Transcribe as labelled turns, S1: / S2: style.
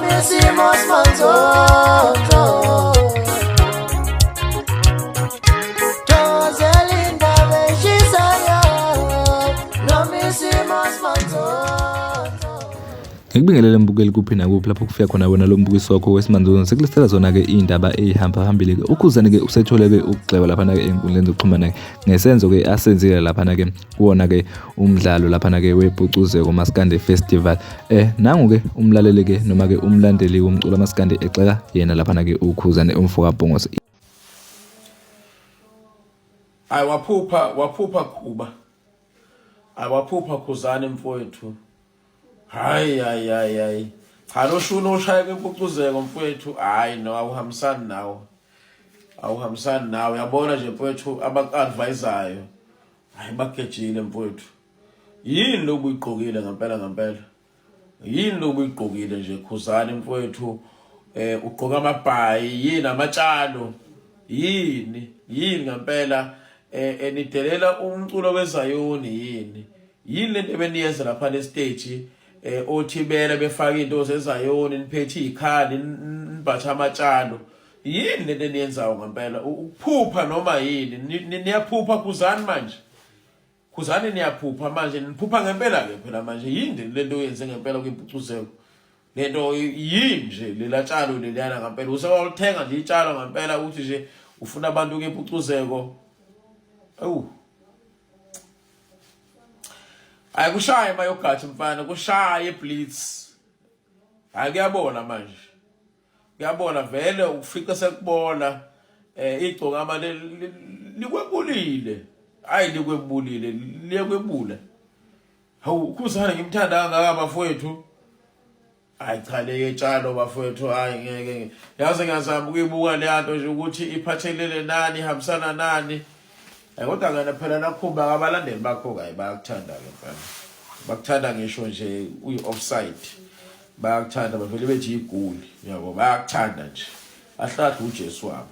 S1: hicimos manzozo. Joselinda beshisaya, no me hicimos manzozo.
S2: Ngikubingelele mbukeli kuphi nakuphi lapho kufika khona wena lo mbukiso wakho wesimanzuni sekulistela zona ke indaba ehamba phambili ke ukhuzane ke usethole ke ukugxeba lapha ke enkundleni zokuxhumana ngesenzo ke asenzile lapha ke kuona ke umdlalo lapha ke weBhucuzeko Maskandi Festival nangu ke umlaleli ke noma ke umlandeli womculo Maskandi exeka yena lapha ke ukhuzane umfoka Bhongose.
S3: Hayi waphupha kuba awaphupha Khuzane mfowethu. Hayi cha lo shuno ushaya kweMpucuzeko mfowethu hayi no awuhambisani nawo yabona nje mfowethu abaku-advisayo hayi bagejile mfowethu yini lokuyigqokile ngempela yini lokuyigqokile nje Khuzane mfowethu ugqoka amabhayi yini amatshalo yini ngempela enidelela umculo weZayoni yini lento ebeniyenza lapha ne stage othibela befaka into zeZayoni niphethe ikhali nibhatha amatshalo yini lento eniyenzayo ngempela ukuphupha noma yini niyaphupha Khuzane manje Khuzane niyaphupha manje niphupha ngempela ke phela manje yini lento oyenze ngempela kwiMpucuzeko lento yini nje lela tshalo leliyana ngempela usewalithenga nje itshalo ngempela uthi nje ufuna abantu kwiMpucuzeko Akushaye mayogathi mfana kushaye blitz akuyabona manje kuyabona vele ufika sekubona igcoka amale likwebulile hayi likwebulile liyekwebula hawu Khuzane ngimthanda kangaka bafowethu hayi cha le tshalo bafowethu hayi ngeke yaze ngazama ukuyibuka le nto nje ukuthi iphathelele nani ihambisana nani kodwa ngena phela nakhumba abalandeli bakho kayi bayakuthanda ke mfana bakuthanda ngisho nje uyi-offside bayakuthanda bavele bethi igoli yabo bayakuthanda nje ahlahle uJesu wabo.